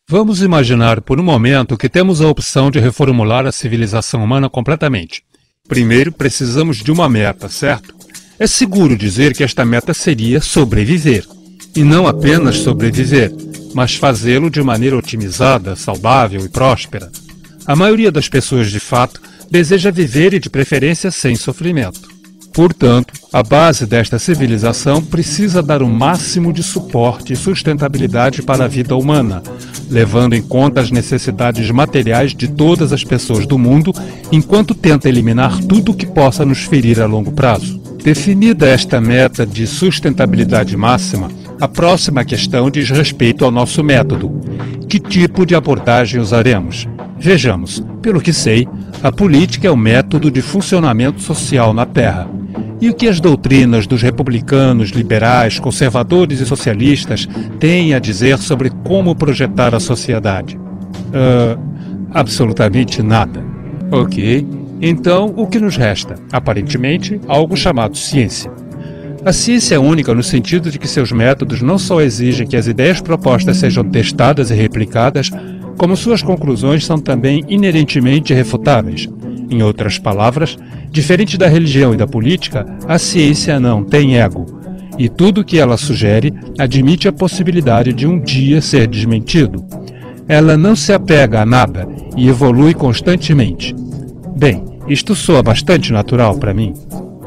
Vamos imaginar por um momento que temos a opção de reformular a civilização humana completamente. Primeiro, precisamos de uma meta, certo? É seguro dizer que esta meta seria sobreviver. E não apenas sobreviver, mas fazê-lo de maneira otimizada, saudável e próspera. A maioria das pessoas, de fato, deseja viver e, de preferência, sem sofrimento. Portanto, a base desta civilização precisa dar o máximo de suporte e sustentabilidade para a vida humana, levando em conta as necessidades materiais de todas as pessoas do mundo, enquanto tenta eliminar tudo que possa nos ferir a longo prazo. Definida esta meta de sustentabilidade máxima, a próxima questão diz respeito ao nosso método. Que tipo de abordagem usaremos? Vejamos, pelo que sei, a política é o método de funcionamento social na Terra. E o que as doutrinas dos republicanos, liberais, conservadores e socialistas têm a dizer sobre como projetar a sociedade? Absolutamente nada. Ok, então o que nos resta? Aparentemente, algo chamado ciência. A ciência é única no sentido de que seus métodos não só exigem que as ideias propostas sejam testadas e replicadas, como suas conclusões são também inerentemente refutáveis. Em outras palavras, diferente da religião e da política, a ciência não tem ego. E tudo o que ela sugere admite a possibilidade de um dia ser desmentido. Ela não se apega a nada e evolui constantemente. Bem, isto soa bastante natural para mim.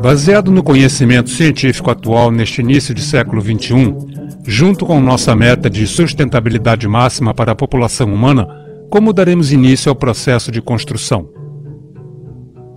Baseado no conhecimento científico atual neste início de século XXI, junto com nossa meta de sustentabilidade máxima para a população humana, como daremos início ao processo de construção?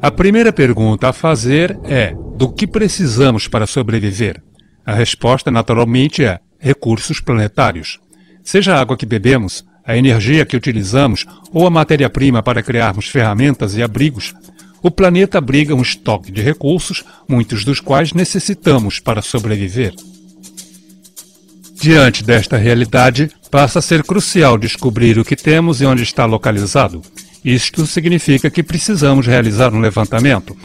A primeira pergunta a fazer é: do que precisamos para sobreviver? A resposta, naturalmente, é recursos planetários. Seja a água que bebemos, a energia que utilizamos ou a matéria-prima para criarmos ferramentas e abrigos, o planeta abriga um estoque de recursos, muitos dos quais necessitamos para sobreviver. Diante desta realidade, passa a ser crucial descobrir o que temos e onde está localizado. Isto significa que precisamos realizar um levantamento.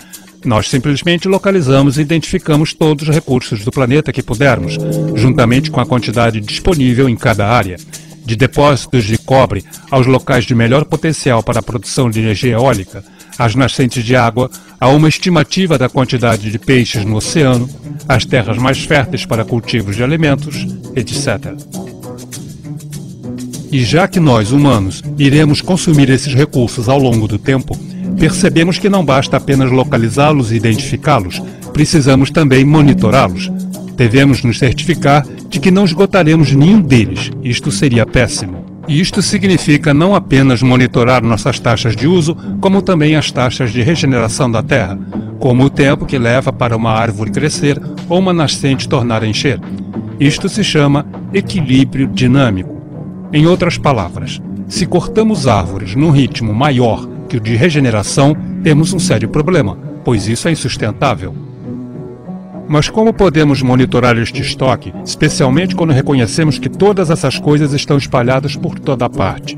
Nós simplesmente localizamos e identificamos todos os recursos do planeta que pudermos, juntamente com a quantidade disponível em cada área. De depósitos de cobre aos locais de melhor potencial para a produção de energia eólica, às nascentes de água, a uma estimativa da quantidade de peixes no oceano, às terras mais férteis para cultivos de alimentos, etc. E já que nós, humanos, iremos consumir esses recursos ao longo do tempo, percebemos que não basta apenas localizá-los e identificá-los, precisamos também monitorá-los. Devemos nos certificar de que não esgotaremos nenhum deles. Isto seria péssimo. E isto significa não apenas monitorar nossas taxas de uso, como também as taxas de regeneração da Terra, como o tempo que leva para uma árvore crescer ou uma nascente tornar a encher. Isto se chama equilíbrio dinâmico. Em outras palavras, se cortamos árvores num ritmo maior que o de regeneração, temos um sério problema, pois isso é insustentável. Mas como podemos monitorar este estoque, especialmente quando reconhecemos que todas essas coisas estão espalhadas por toda parte?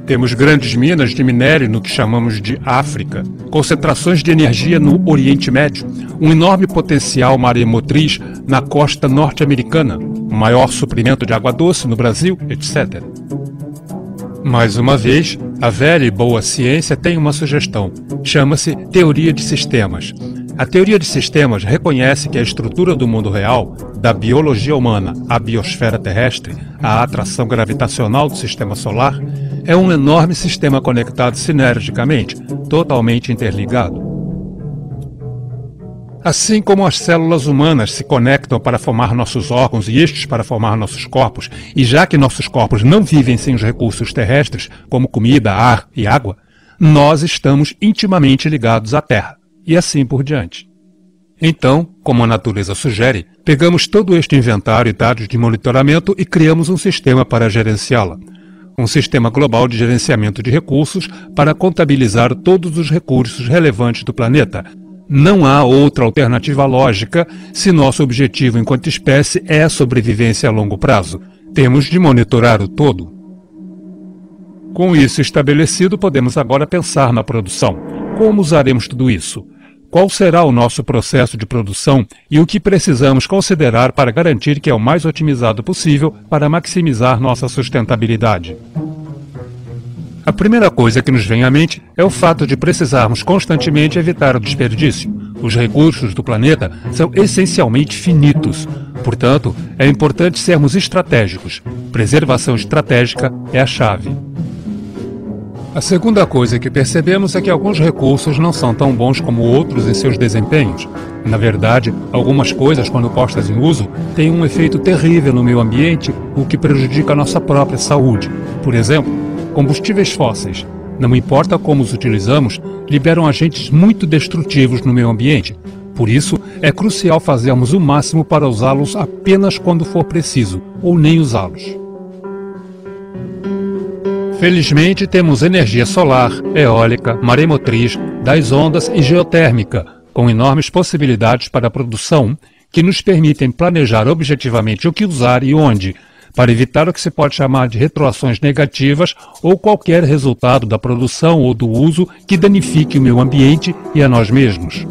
Temos grandes minas de minério no que chamamos de África, concentrações de energia no Oriente Médio, um enorme potencial maremotriz na costa norte-americana, um maior suprimento de água doce no Brasil, etc. Mais uma vez, a velha e boa ciência tem uma sugestão. Chama-se teoria de sistemas. A teoria de sistemas reconhece que a estrutura do mundo real, da biologia humana à biosfera terrestre, à atração gravitacional do sistema solar, é um enorme sistema conectado sinergicamente, totalmente interligado. Assim como as células humanas se conectam para formar nossos órgãos e estes para formar nossos corpos, e já que nossos corpos não vivem sem os recursos terrestres, como comida, ar e água, nós estamos intimamente ligados à Terra. E assim por diante. Então, como a natureza sugere, pegamos todo este inventário e dados de monitoramento e criamos um sistema para gerenciá-la. Um sistema global de gerenciamento de recursos para contabilizar todos os recursos relevantes do planeta. Não há outra alternativa lógica se nosso objetivo enquanto espécie é a sobrevivência a longo prazo. Temos de monitorar o todo. Com isso estabelecido, podemos agora pensar na produção. Como usaremos tudo isso? Qual será o nosso processo de produção e o que precisamos considerar para garantir que é o mais otimizado possível para maximizar nossa sustentabilidade? A primeira coisa que nos vem à mente é o fato de precisarmos constantemente evitar o desperdício. Os recursos do planeta são essencialmente finitos. Portanto, é importante sermos estratégicos. Preservação estratégica é a chave. A segunda coisa que percebemos é que alguns recursos não são tão bons como outros em seus desempenhos. Na verdade, algumas coisas, quando postas em uso, têm um efeito terrível no meio ambiente, o que prejudica a nossa própria saúde. Por exemplo, combustíveis fósseis, não importa como os utilizamos, liberam agentes muito destrutivos no meio ambiente. Por isso, é crucial fazermos o máximo para usá-los apenas quando for preciso, ou nem usá-los. Felizmente, temos energia solar, eólica, maremotriz, das ondas e geotérmica, com enormes possibilidades para a produção, que nos permitem planejar objetivamente o que usar e onde, para evitar o que se pode chamar de retroações negativas ou qualquer resultado da produção ou do uso que danifique o meio ambiente e a nós mesmos.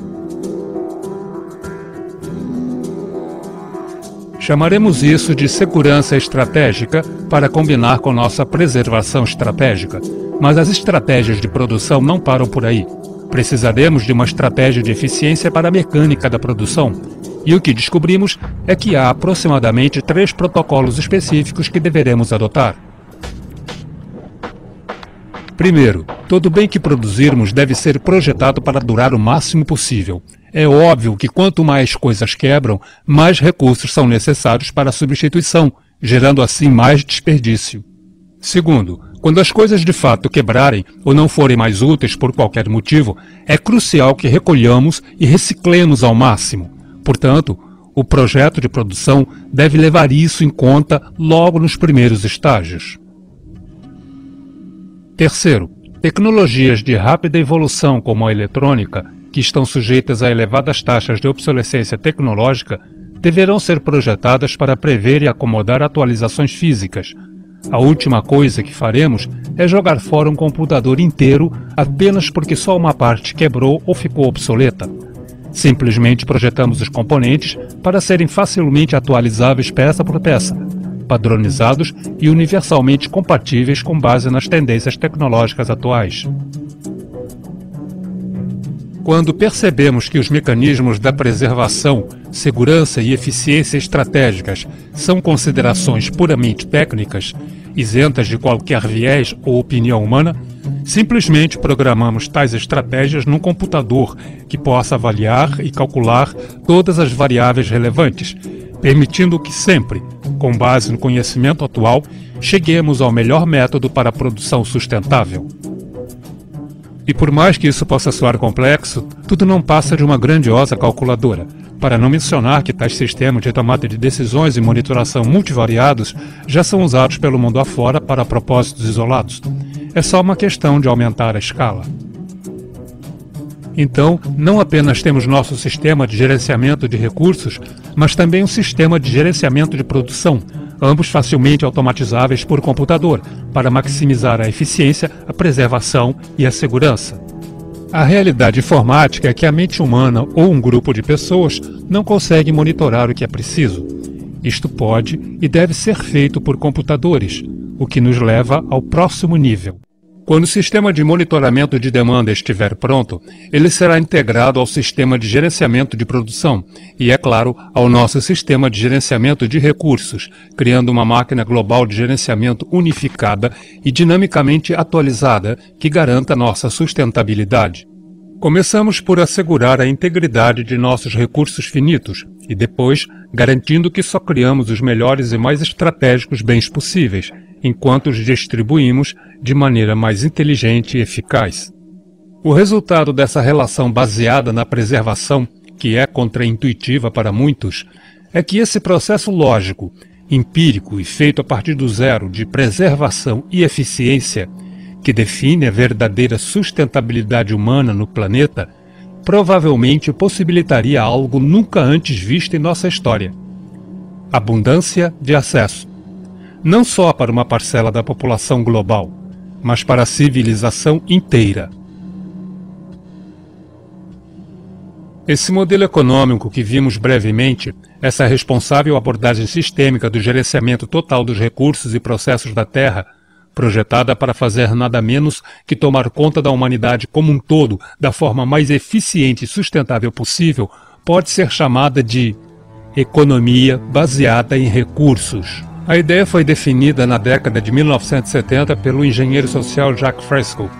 Chamaremos isso de segurança estratégica para combinar com nossa preservação estratégica. Mas as estratégias de produção não param por aí. Precisaremos de uma estratégia de eficiência para a mecânica da produção. E o que descobrimos é que há aproximadamente 3 protocolos específicos que deveremos adotar. Primeiro, todo bem que produzirmos deve ser projetado para durar o máximo possível. É óbvio que quanto mais coisas quebram, mais recursos são necessários para a substituição, gerando assim mais desperdício. Segundo, quando as coisas de fato quebrarem ou não forem mais úteis por qualquer motivo, é crucial que recolhamos e reciclemos ao máximo. Portanto, o projeto de produção deve levar isso em conta logo nos primeiros estágios. Terceiro, tecnologias de rápida evolução como a eletrônica, que estão sujeitas a elevadas taxas de obsolescência tecnológica, deverão ser projetadas para prever e acomodar atualizações físicas. A última coisa que faremos é jogar fora um computador inteiro apenas porque só uma parte quebrou ou ficou obsoleta. Simplesmente projetamos os componentes para serem facilmente atualizáveis peça por peça, padronizados e universalmente compatíveis com base nas tendências tecnológicas atuais. Quando percebemos que os mecanismos da preservação, segurança e eficiência estratégicas são considerações puramente técnicas, isentas de qualquer viés ou opinião humana, simplesmente programamos tais estratégias num computador que possa avaliar e calcular todas as variáveis relevantes, permitindo que sempre, com base no conhecimento atual, cheguemos ao melhor método para a produção sustentável. E por mais que isso possa soar complexo, tudo não passa de uma grandiosa calculadora, para não mencionar que tais sistemas de tomada de decisões e monitoração multivariados já são usados pelo mundo afora para propósitos isolados. É só uma questão de aumentar a escala. Então, não apenas temos nosso sistema de gerenciamento de recursos, mas também um sistema de gerenciamento de produção, ambos facilmente automatizáveis por computador, para maximizar a eficiência, a preservação e a segurança. A realidade informática é que a mente humana ou um grupo de pessoas não consegue monitorar o que é preciso. Isto pode e deve ser feito por computadores, o que nos leva ao próximo nível. Quando o sistema de monitoramento de demanda estiver pronto, ele será integrado ao sistema de gerenciamento de produção e, é claro, ao nosso sistema de gerenciamento de recursos, criando uma máquina global de gerenciamento unificada e dinamicamente atualizada que garanta nossa sustentabilidade. Começamos por assegurar a integridade de nossos recursos finitos e depois garantindo que só criamos os melhores e mais estratégicos bens possíveis, enquanto os distribuímos de maneira mais inteligente e eficaz. O resultado dessa relação baseada na preservação, que é contraintuitiva para muitos, é que esse processo lógico, empírico e feito a partir do zero de preservação e eficiência, que define a verdadeira sustentabilidade humana no planeta, provavelmente possibilitaria algo nunca antes visto em nossa história: abundância de acesso. Não só para uma parcela da população global, mas para a civilização inteira. Esse modelo econômico que vimos brevemente, essa responsável abordagem sistêmica do gerenciamento total dos recursos e processos da Terra, projetada para fazer nada menos que tomar conta da humanidade como um todo da forma mais eficiente e sustentável possível, pode ser chamada de economia baseada em recursos. A ideia foi definida na década de 1970 pelo engenheiro social Jacques Fresco.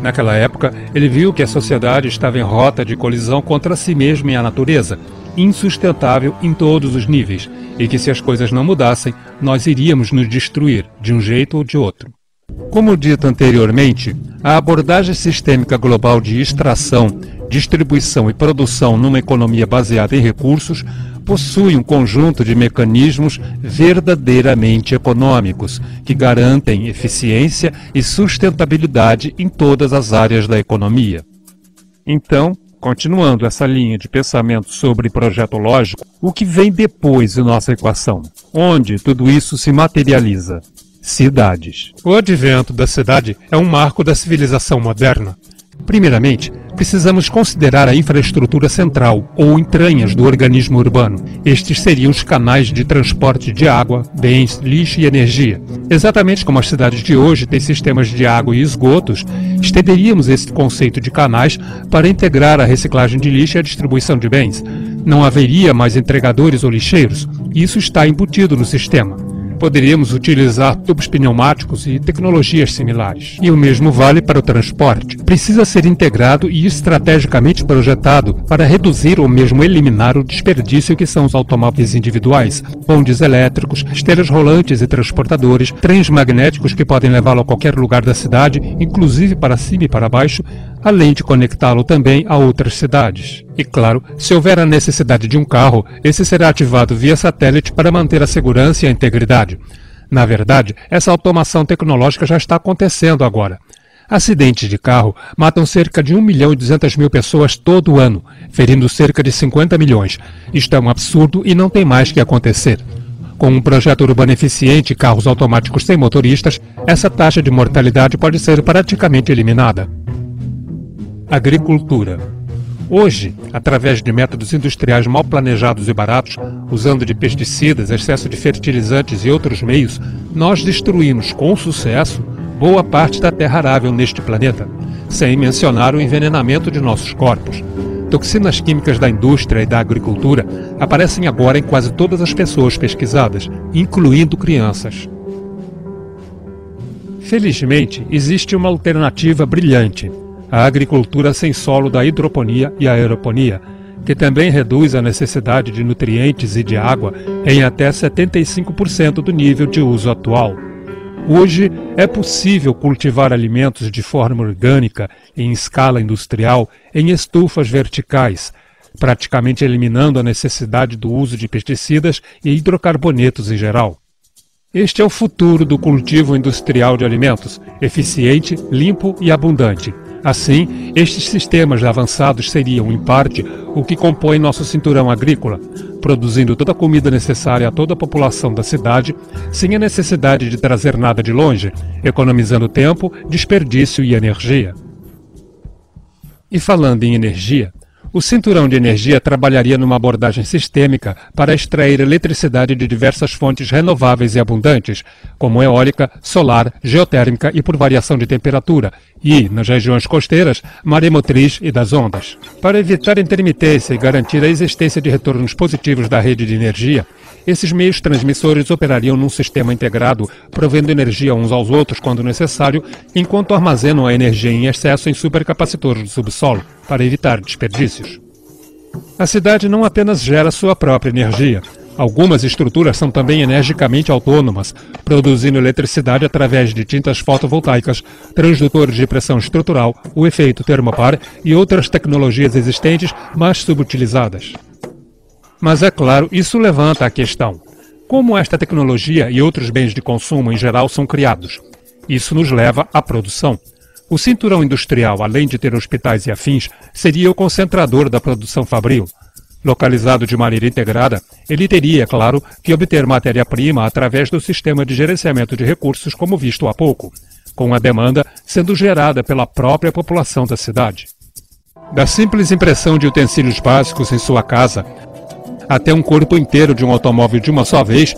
Naquela época, ele viu que a sociedade estava em rota de colisão contra si mesma e a natureza, insustentável em todos os níveis, e que se as coisas não mudassem, nós iríamos nos destruir, de um jeito ou de outro. Como dito anteriormente, a abordagem sistêmica global de extração, distribuição e produção numa economia baseada em recursos possui um conjunto de mecanismos verdadeiramente econômicos que garantem eficiência e sustentabilidade em todas as áreas da economia. Então, continuando essa linha de pensamento sobre projeto lógico, o que vem depois de nossa equação? Onde tudo isso se materializa? Cidades. O advento da cidade é um marco da civilização moderna. Primeiramente, precisamos considerar a infraestrutura central, ou entranhas do organismo urbano. Estes seriam os canais de transporte de água, bens, lixo e energia. Exatamente como as cidades de hoje têm sistemas de água e esgotos, estenderíamos esse conceito de canais para integrar a reciclagem de lixo e a distribuição de bens. Não haveria mais entregadores ou lixeiros. Isso está embutido no sistema. Poderíamos utilizar tubos pneumáticos e tecnologias similares. E o mesmo vale para o transporte. Precisa ser integrado e estrategicamente projetado para reduzir ou mesmo eliminar o desperdício que são os automóveis individuais, bondes elétricos, esteiras rolantes e transportadores, trens magnéticos que podem levá-lo a qualquer lugar da cidade, inclusive para cima e para baixo, além de conectá-lo também a outras cidades. E claro, se houver a necessidade de um carro, esse será ativado via satélite para manter a segurança e a integridade. Na verdade, essa automação tecnológica já está acontecendo agora. Acidentes de carro matam cerca de 1.200.000 pessoas todo ano, ferindo cerca de 50 milhões. Isto é um absurdo e não tem mais que acontecer. Com um projeto urbano eficiente e carros automáticos sem motoristas, essa taxa de mortalidade pode ser praticamente eliminada. Agricultura. Hoje, através de métodos industriais mal planejados e baratos, usando de pesticidas, excesso de fertilizantes e outros meios, nós destruímos com sucesso boa parte da terra arável neste planeta, sem mencionar o envenenamento de nossos corpos. Toxinas químicas da indústria e da agricultura aparecem agora em quase todas as pessoas pesquisadas, incluindo crianças. Felizmente, existe uma alternativa brilhante: a agricultura sem solo da hidroponia e aeroponia, que também reduz a necessidade de nutrientes e de água em até 75% do nível de uso atual. Hoje, é possível cultivar alimentos de forma orgânica em escala industrial em estufas verticais, praticamente eliminando a necessidade do uso de pesticidas e hidrocarbonetos em geral. Este é o futuro do cultivo industrial de alimentos, eficiente, limpo e abundante. Assim, estes sistemas avançados seriam, em parte, o que compõe nosso cinturão agrícola, produzindo toda a comida necessária a toda a população da cidade, sem a necessidade de trazer nada de longe, economizando tempo, desperdício e energia. E falando em energia, o cinturão de energia trabalharia numa abordagem sistêmica para extrair eletricidade de diversas fontes renováveis e abundantes, como eólica, solar, geotérmica e por variação de temperatura, e, nas regiões costeiras, maremotriz e das ondas. Para evitar intermitência e garantir a existência de retornos positivos da rede de energia, esses meios transmissores operariam num sistema integrado, provendo energia uns aos outros quando necessário, enquanto armazenam a energia em excesso em supercapacitores do subsolo, para evitar desperdícios. A cidade não apenas gera sua própria energia. Algumas estruturas são também energicamente autônomas, produzindo eletricidade através de tintas fotovoltaicas, transdutores de pressão estrutural, o efeito termopar e outras tecnologias existentes, mas subutilizadas. Mas é claro, isso levanta a questão: como esta tecnologia e outros bens de consumo em geral são criados? Isso nos leva à produção. O cinturão industrial, além de ter hospitais e afins, seria o concentrador da produção fabril. Localizado de maneira integrada, ele teria, claro, que obter matéria-prima através do sistema de gerenciamento de recursos como visto há pouco, com a demanda sendo gerada pela própria população da cidade. Da simples impressão de utensílios básicos em sua casa, até um corpo inteiro de um automóvel de uma só vez,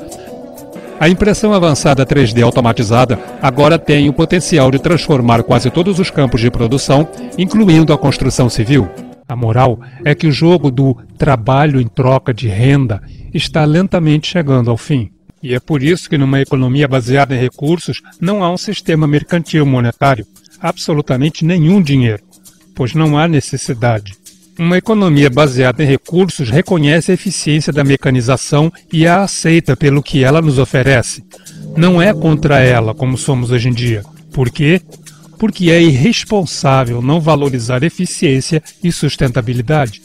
A impressão avançada 3D automatizada agora tem o potencial de transformar quase todos os campos de produção, incluindo a construção civil. A moral é que o jogo do trabalho em troca de renda está lentamente chegando ao fim. E é por isso que numa economia baseada em recursos não há um sistema mercantil monetário, absolutamente nenhum dinheiro, pois não há necessidade. Uma economia baseada em recursos reconhece a eficiência da mecanização e a aceita pelo que ela nos oferece. Não é contra ela como somos hoje em dia. Por quê? Porque é irresponsável não valorizar eficiência e sustentabilidade.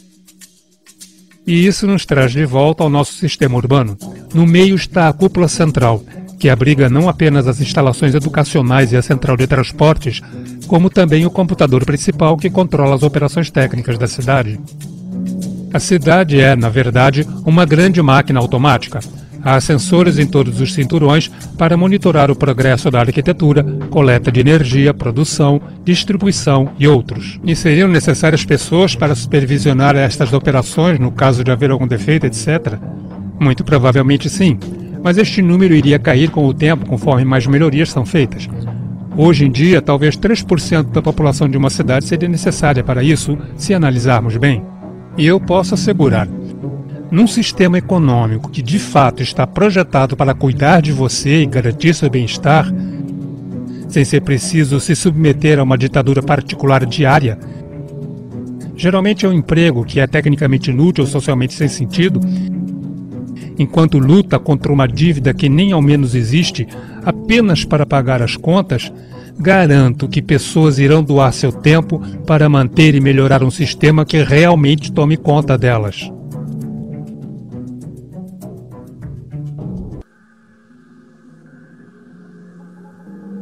E isso nos traz de volta ao nosso sistema urbano. No meio está a cúpula central, que abriga não apenas as instalações educacionais e a central de transportes, como também o computador principal que controla as operações técnicas da cidade. A cidade é, na verdade, uma grande máquina automática. Há sensores em todos os cinturões para monitorar o progresso da arquitetura, coleta de energia, produção, distribuição e outros. E seriam necessárias pessoas para supervisionar estas operações no caso de haver algum defeito, etc? Muito provavelmente sim, mas este número iria cair com o tempo conforme mais melhorias são feitas. Hoje em dia, talvez 3% da população de uma cidade seria necessária para isso, se analisarmos bem. E eu posso assegurar, num sistema econômico que de fato está projetado para cuidar de você e garantir seu bem-estar, sem ser preciso se submeter a uma ditadura particular diária, geralmente é um emprego que é tecnicamente inútil ou socialmente sem sentido, enquanto luta contra uma dívida que nem ao menos existe apenas para pagar as contas, garanto que pessoas irão doar seu tempo para manter e melhorar um sistema que realmente tome conta delas.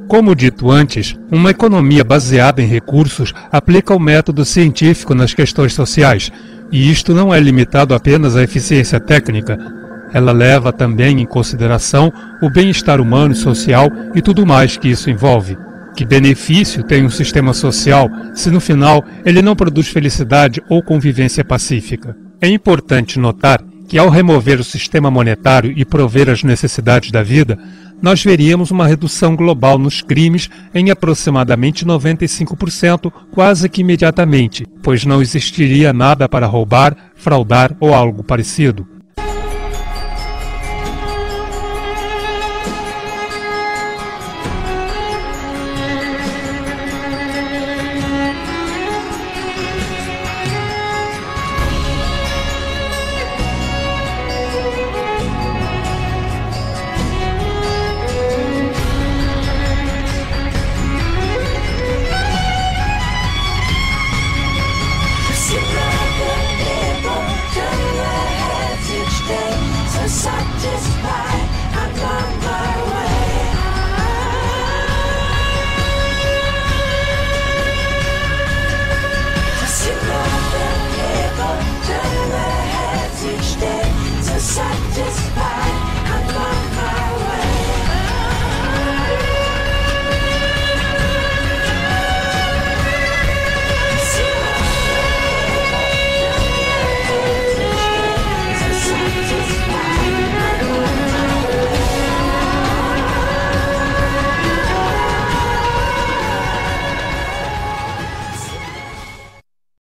Como dito antes, uma economia baseada em recursos aplica o método científico nas questões sociais, e isto não é limitado apenas à eficiência técnica. Ela leva também em consideração o bem-estar humano e social e tudo mais que isso envolve. Que benefício tem um sistema social se no final ele não produz felicidade ou convivência pacífica? É importante notar que ao remover o sistema monetário e prover as necessidades da vida, nós veríamos uma redução global nos crimes em aproximadamente 95%, quase que imediatamente, pois não existiria nada para roubar, fraudar ou algo parecido. Satisfied.